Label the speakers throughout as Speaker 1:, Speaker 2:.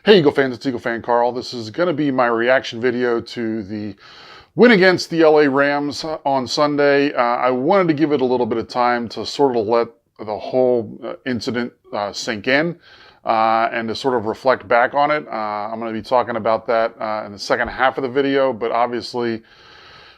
Speaker 1: Hey Eagle fans, it's EaglefanKarl. This is going to be my reaction video to the win against the LA Rams on Sunday. I wanted to give it a little bit of time to sort of let the whole incident sink in and to sort of reflect back on it. I'm going to be talking about that in the second half of the video, but obviously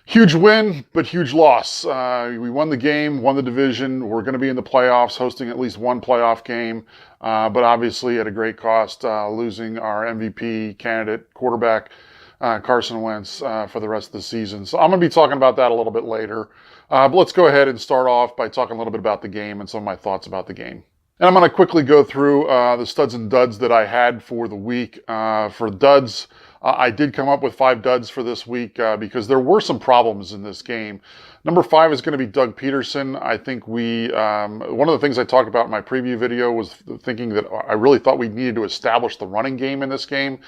Speaker 1: huge win, but huge loss. We won the game, won the division. We're going to be in the playoffs, hosting at least one playoff game, but obviously at a great cost, losing our MVP candidate quarterback, Carson Wentz, for the rest of the season. So I'm going to be talking about that a little bit later. But let's go ahead and start off by talking a little bit about the game and some of my thoughts about the game. And I'm going to quickly go through the studs and duds that I had for the week. For duds, I did come up with 5 duds for this week because there were some problems in this game. Number 5 is going to be Doug Peterson. I think one of the things I talked about in my preview video was thinking that I really thought we needed to establish the running game in this game,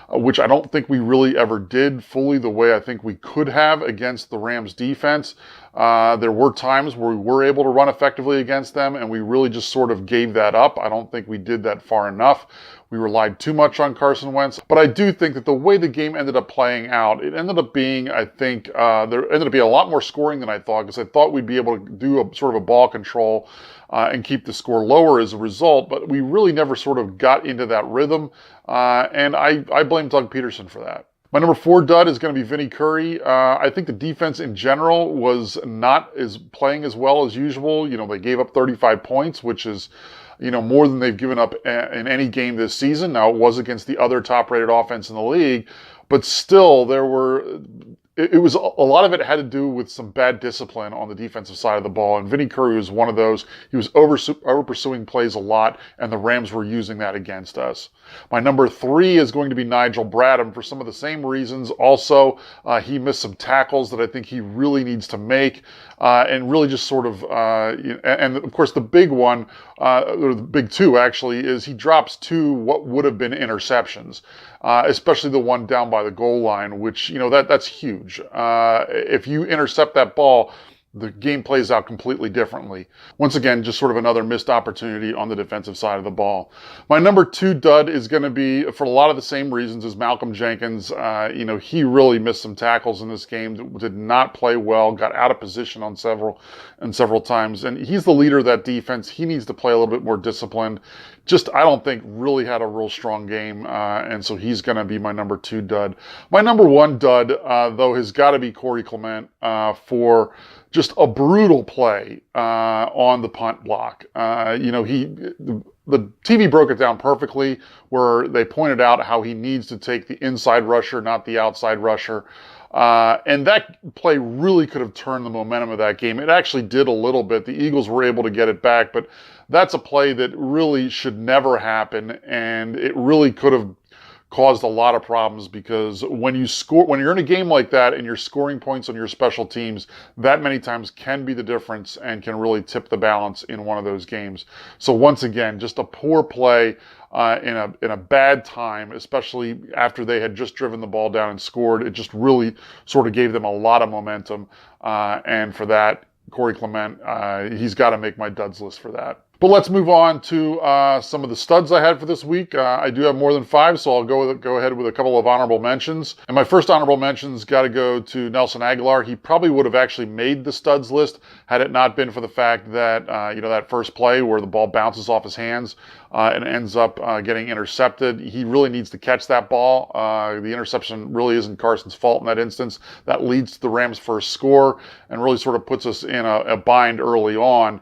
Speaker 1: which I don't think we really ever did fully the way I think we could have against the Rams defense. There were times where we were able to run effectively against them, and we really just sort of gave that up. I don't think we did that far enough. We relied too much on Carson Wentz, but I do think that the way the game ended up playing out, it ended up being, I think, there ended up being a lot more scoring than I thought, because I thought we'd be able to do a sort of a ball control and keep the score lower as a result, but we really never sort of got into that rhythm, and I blame Doug Peterson for that. My number 4 dud is going to be Vinny Curry. I think the defense in general was not playing as well as usual. You know, they gave up 35 points, which is, you know, more than they've given up in any game this season. Now, it was against the other top-rated offense in the league, but still, it was a lot of it had to do with some bad discipline on the defensive side of the ball, and Vinny Curry was one of those. He was over pursuing plays a lot, and the Rams were using that against us. My number 3 is going to be Nigel Bradham for some of the same reasons. Also, he missed some tackles that I think he really needs to make, and really just sort of, and of course the big one, or the big 2 actually, is he drops 2 what would have been interceptions, especially the one down by the goal line, which, you know, that's huge. If you intercept that ball, the game plays out completely differently. Once again, just sort of another missed opportunity on the defensive side of the ball. My number 2 dud is going to be, for a lot of the same reasons, as Malcolm Jenkins. You know, he really missed some tackles in this game, did not play well, got out of position on several times, and he's the leader of that defense. He needs to play a little bit more disciplined. Just, I don't think, really had a real strong game, and so he's going to be my number 2 dud. My number 1 dud, though, has got to be Corey Clement for just a brutal play on the punt block. You know, the TV broke it down perfectly, where they pointed out how he needs to take the inside rusher, not the outside rusher. And that play really could have turned the momentum of that game. It actually did a little bit. The Eagles were able to get it back, but that's a play that really should never happen, and it really could have caused a lot of problems, because when you're in a game like that and you're scoring points on your special teams, that many times can be the difference and can really tip the balance in one of those games. So once again, just a poor play in a bad time, especially after they had just driven the ball down and scored. It just really sort of gave them a lot of momentum, and for that, Corey Clement, he's got to make my duds list for that. But let's move on to some of the studs I had for this week. I do have more than 5, so I'll go ahead with a couple of honorable mentions. And my first honorable mention's got to go to Nelson Agholor. He probably would have actually made the studs list had it not been for the fact that, you know, that first play where the ball bounces off his hands and ends up getting intercepted. He really needs to catch that ball. The interception really isn't Carson's fault in that instance. That leads to the Rams' first score and really sort of puts us in a bind early on.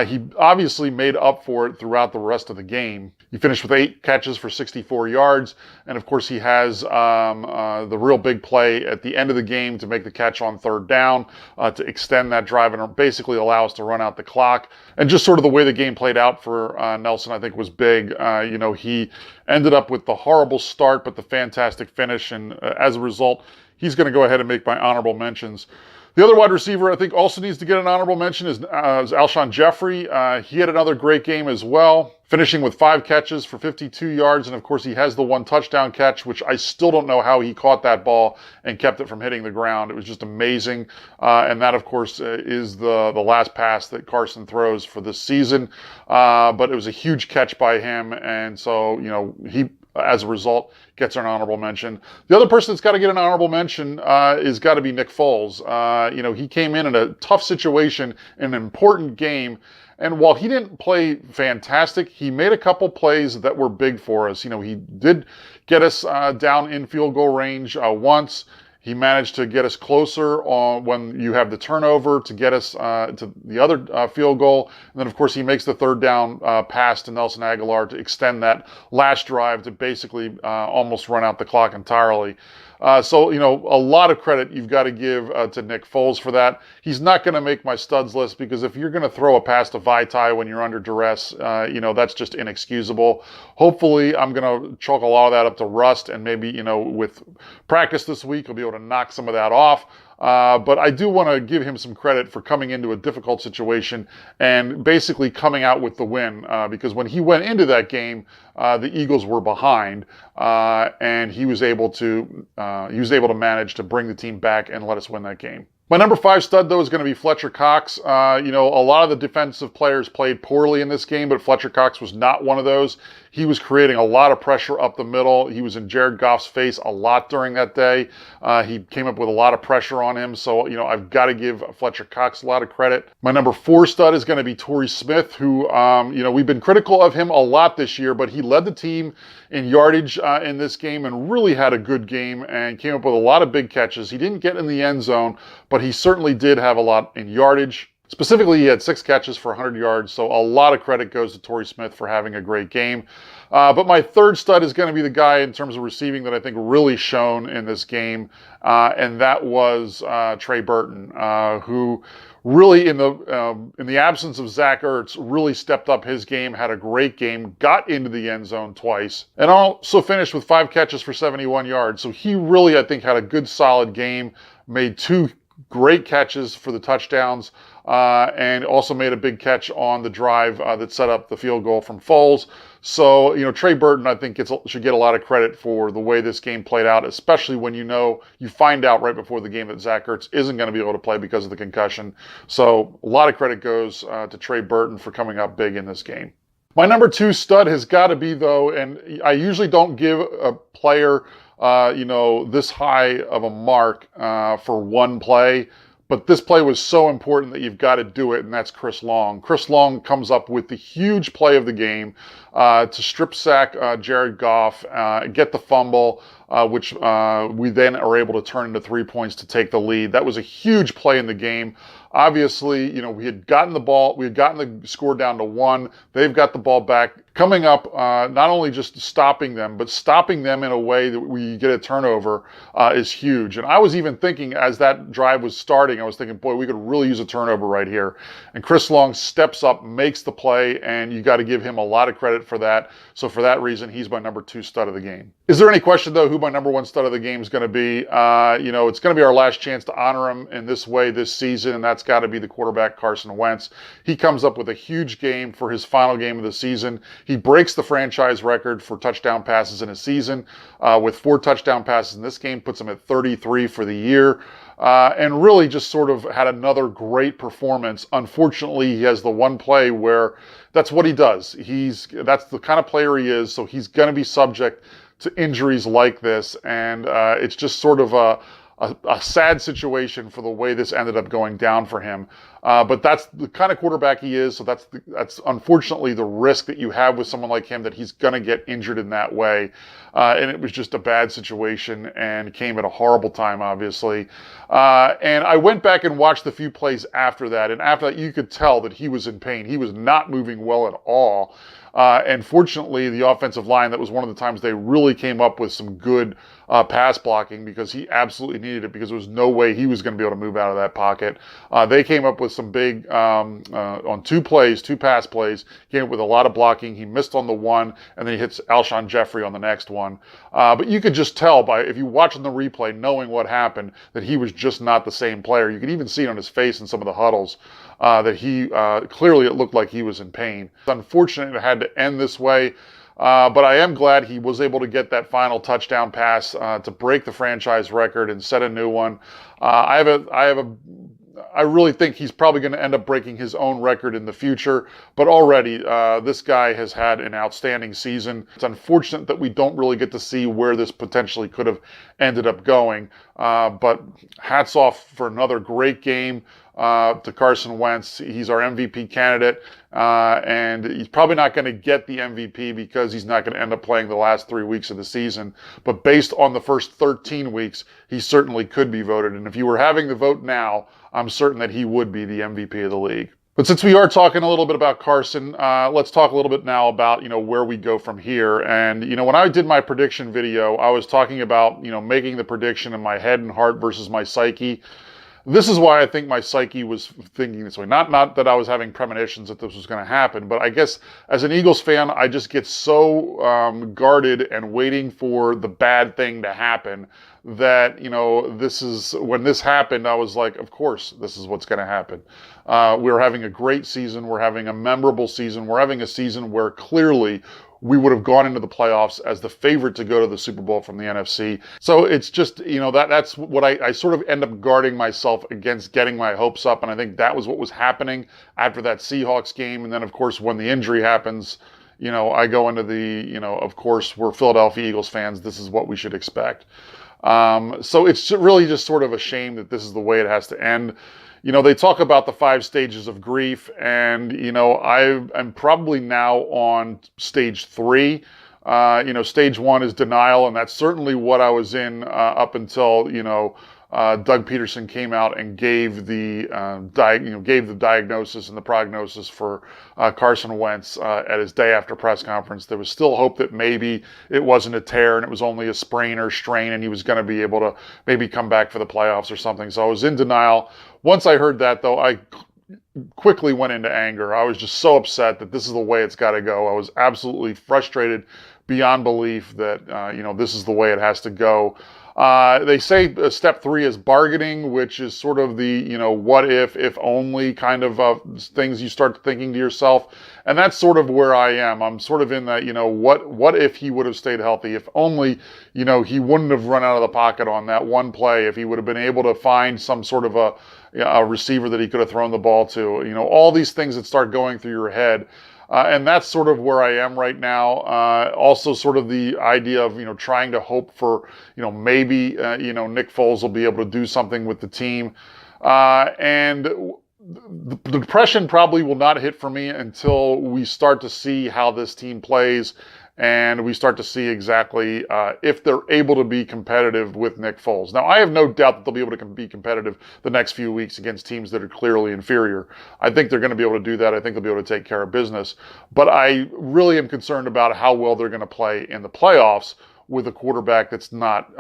Speaker 1: He obviously made up for it throughout the rest of the game. He finished with 8 catches for 64 yards, and of course he has the real big play at the end of the game to make the catch on 3rd down, to extend that drive and basically allow us to run out the clock. And just sort of the way the game played out for Nelson, I think, was big. You know, he ended up with the horrible start but the fantastic finish, and as a result, he's going to go ahead and make my honorable mentions. The other wide receiver I think also needs to get an honorable mention is Alshon Jeffrey. He had another great game as well, finishing with 5 catches for 52 yards. And of course, he has the 1 touchdown catch, which I still don't know how he caught that ball and kept it from hitting the ground. It was just amazing. And that, of course, is the last pass that Carson throws for this season. But it was a huge catch by him. And so, you know, as a result, gets an honorable mention. The other person that's got to get an honorable mention is got to be Nick Foles. He came in a tough situation in an important game. And while he didn't play fantastic, he made a couple plays that were big for us. He did get us down in field goal range once. He managed to get us closer on when you have the turnover to get us to the other field goal. And then, of course, he makes the third down pass to Nelson Aguilar to extend that last drive to basically almost run out the clock entirely. So, a lot of credit you've got to give to Nick Foles for that. He's not going to make my studs list because if you're going to throw a pass to Vaitai when you're under duress, that's just inexcusable. Hopefully, I'm going to chalk a lot of that up to rust, and maybe, with practice this week, he'll be able to knock some of that off. But I do want to give him some credit for coming into a difficult situation and basically coming out with the win. Because when he went into that game, the Eagles were behind, and he was able to manage to bring the team back and let us win that game. My number 5 stud, though, is going to be Fletcher Cox. A lot of the defensive players played poorly in this game, but Fletcher Cox was not one of those. He was creating a lot of pressure up the middle. He was in Jared Goff's face a lot during that day. He came up with a lot of pressure on him. So, I've got to give Fletcher Cox a lot of credit. My number 4 stud is going to be Torrey Smith, who, we've been critical of him a lot this year, but he led the team in yardage in this game and really had a good game and came up with a lot of big catches. He didn't get in the end zone, but he certainly did have a lot in yardage. Specifically, he had 6 catches for 100 yards, so a lot of credit goes to Torrey Smith for having a great game. But my 3rd stud is going to be the guy in terms of receiving that I think really shone in this game, and that was Trey Burton, who really, in the absence of Zach Ertz, really stepped up his game, had a great game, got into the end zone twice, and also finished with 5 catches for 71 yards. So he really, I think, had a good, solid game, made 2 great catches for the touchdowns, and also made a big catch on the drive that set up the field goal from Foles. So, Trey Burton, I think, should get a lot of credit for the way this game played out, especially when you find out right before the game that Zach Ertz isn't going to be able to play because of the concussion. So a lot of credit goes to Trey Burton for coming up big in this game. My number 2 stud has got to be, though, and I usually don't give a player this high of a mark for one play, but this play was so important that you've got to do it, and that's Chris Long. Chris Long comes up with the huge play of the game to strip sack Jared Goff, get the fumble, which we then are able to turn into 3 points to take the lead. That was a huge play in the game. Obviously, we had gotten the score down to 1. They've got the ball back. Coming up, not only just stopping them, but stopping them in a way that we get a turnover is huge. And I was even thinking as that drive was starting, I was thinking, boy, we could really use a turnover right here. And Chris Long steps up, makes the play, and you got to give him a lot of credit for that. So for that reason, he's my number 2 stud of the game. Is there any question, though, who my number 1 stud of the game is going to be? It's going to be our last chance to honor him in this way this season, and that's got to be the quarterback, Carson Wentz. He comes up with a huge game for his final game of the season. He breaks the franchise record for touchdown passes in a season with 4 touchdown passes in this game, puts him at 33 for the year. And really just sort of had another great performance. Unfortunately, he has the one play where that's what he does. That's the kind of player he is, so he's going to be subject to injuries like this, and it's just sort of a sad situation for the way this ended up going down for him. But that's the kind of quarterback he is, so that's unfortunately the risk that you have with someone like him, that he's going to get injured in that way. And it was just a bad situation and came at a horrible time, obviously. And I went back and watched the few plays after that, and after that you could tell that he was in pain. He was not moving well at all. And fortunately, the offensive line, that was one of the times they really came up with some good pass blocking, because he absolutely needed it, because there was no way he was going to be able to move out of that pocket. They came up with some big, on 2 pass plays, came up with a lot of blocking. He missed on the one, and then he hits Alshon Jeffrey on the next one. But you could just tell if you watch on the replay, knowing what happened, that he was just not the same player. You could even see it on his face in some of the huddles. That he clearly, it looked like he was in pain. It's unfortunate it had to end this way, but I am glad he was able to get that final touchdown pass to break the franchise record and set a new one. I have a I really think he's probably going to end up breaking his own record in the future. But already, this guy has had an outstanding season. It's unfortunate that we don't really get to see where this potentially could have ended up going. But hats off for another great game to Carson Wentz. He's our MVP candidate, and he's probably not going to get the MVP because he's not going to end up playing the last 3 weeks of the season. But based on the first 13 weeks, he certainly could be voted. And if you were having the vote now, I'm certain that he would be the MVP of the league. But since we are talking a little bit about Carson, let's talk a little bit now about, where we go from here. And, when I did my prediction video, I was talking about, making the prediction in my head and heart versus my psyche. This is why I think my psyche was thinking this way. Not that I was having premonitions that this was going to happen, but I guess as an Eagles fan, I just get so guarded and waiting for the bad thing to happen that, when this happened, I was like, of course, this is what's going to happen. We're having a great season. We're having a memorable season. We're having a season where clearly we would have gone into the playoffs as the favorite to go to the Super Bowl from the NFC. So it's just, that's what I sort of end up guarding myself against getting my hopes up. And I think that was what was happening after that Seahawks game. And then, of course, when the injury happens, I go into the, of course, we're Philadelphia Eagles fans. This is what we should expect. So it's really just sort of a shame that this is the way it has to end. They talk about the 5 stages of grief, and, I'm probably now on stage 3. Stage 1 is denial, and that's certainly what I was in up until, Doug Peterson came out and gave the diagnosis and the prognosis for Carson Wentz at his day after press conference. There was still hope that maybe it wasn't a tear and it was only a sprain or strain, and he was going to be able to maybe come back for the playoffs or something. So I was in denial. Once I heard that, though, I quickly went into anger. I was just so upset that this is the way it's got to go. I was absolutely frustrated beyond belief that this is the way it has to go. They say step 3 is bargaining, which is sort of the, what if only kind of things you start thinking to yourself. And that's sort of where I am. I'm sort of in that, what if he would have stayed healthy? If only, he wouldn't have run out of the pocket on that one play. If he would have been able to find some sort of a receiver that he could have thrown the ball to, all these things that start going through your head. And that's sort of where I am right now. Also sort of the idea of, trying to hope for, maybe, Nick Foles will be able to do something with the team. And the depression probably will not hit for me until we start to see how this team plays and we start to see exactly if they're able to be competitive with Nick Foles. Now, I have no doubt that they'll be able to be competitive the next few weeks against teams that are clearly inferior. I think they're going to be able to do that. I think they'll be able to take care of business. But I really am concerned about how well they're going to play in the playoffs with a quarterback that's not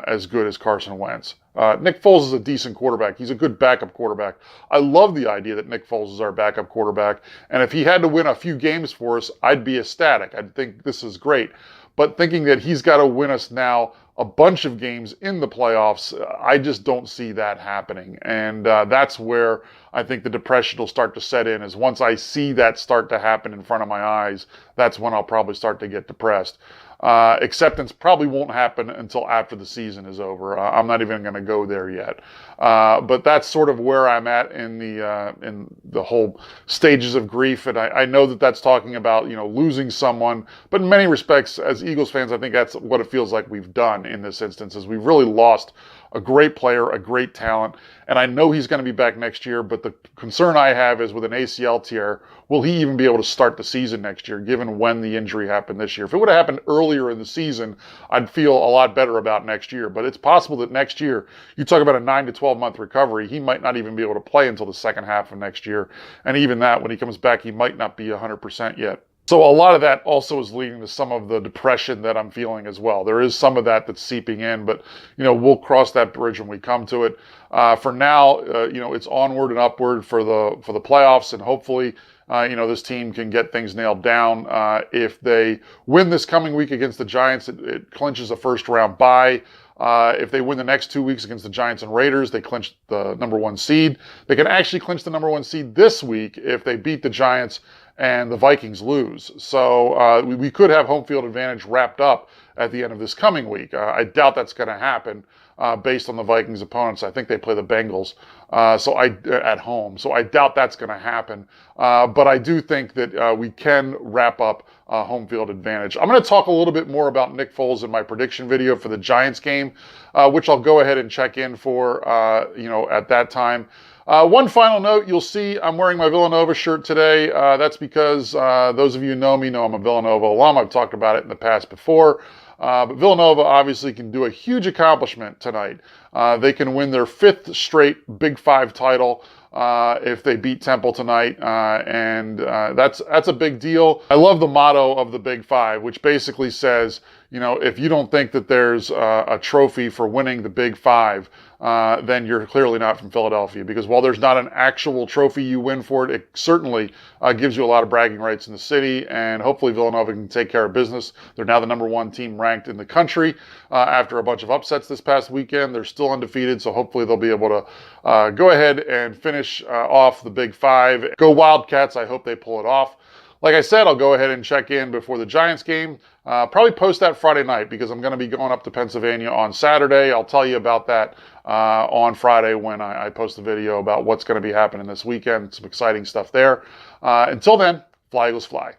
Speaker 1: as good as Carson Wentz. Nick Foles is a decent quarterback. He's a good backup quarterback. I love the idea that Nick Foles is our backup quarterback. And if he had to win a few games for us, I'd be ecstatic. I'd think this is great. But thinking that he's got to win us now a bunch of games in the playoffs, I just don't see that happening. And that's where I think the depression will start to set in, is once I see that start to happen in front of my eyes, that's when I'll probably start to get depressed. Acceptance probably won't happen until after the season is over. I'm not even going to go there yet. But that's sort of where I'm at in the whole stages of grief. And I know that that's talking about, losing someone, but in many respects, as Eagles fans, I think that's what it feels like we've done in this instance, is we've really lost a great player, a great talent. And I know he's going to be back next year, but the concern I have is with an ACL tear, will he even be able to start the season next year, given when the injury happened this year? If it would have happened earlier in the season, I'd feel a lot better about next year. But it's possible that next year, you talk about a 9 to 12 month recovery, he might not even be able to play until the second half of next year. And even that, when he comes back, he might not be 100% yet. So a lot of that also is leading to some of the depression that I'm feeling as well. There is some of that that's seeping in, but, we'll cross that bridge when we come to it. For now, it's onward and upward for the playoffs, and hopefully, this team can get things nailed down. If they win this coming week against the Giants, it clinches a first round bye. If they win the next 2 weeks against the Giants and Raiders, they clinch the number 1 seed. They can actually clinch the number 1 seed this week if they beat the Giants and the Vikings lose. So we could have home field advantage wrapped up at the end of this coming week. I doubt that's going to happen based on the Vikings' opponents. I think they play the Bengals at home. So I doubt that's going to happen. But I do think that we can wrap up home field advantage. I'm going to talk a little bit more about Nick Foles in my prediction video for the Giants game, which I'll go ahead and check in for, at that time. One final note, you'll see I'm wearing my Villanova shirt today. That's because those of you who know me know I'm a Villanova alum. I've talked about it in the past before. But Villanova obviously can do a huge accomplishment tonight. They can win their 5th straight Big 5 title if they beat Temple tonight, and that's a big deal. I love the motto of the Big 5, which basically says, if you don't think that there's a trophy for winning the Big 5, then you're clearly not from Philadelphia, because while there's not an actual trophy you win for it, it certainly gives you a lot of bragging rights in the city, and hopefully Villanova can take care of business. They're now the #1 team ranked in the country after a bunch of upsets this past weekend. They're still undefeated, so hopefully they'll be able to go ahead and finish off the Big 5. Go Wildcats. I hope they pull it off. Like I said, I'll go ahead and check in before the Giants game. Probably post that Friday night, because I'm going to be going up to Pennsylvania on Saturday. I'll tell you about that on Friday when I post the video about what's going to be happening this weekend. Some exciting stuff there. Until then, fly Eagles fly.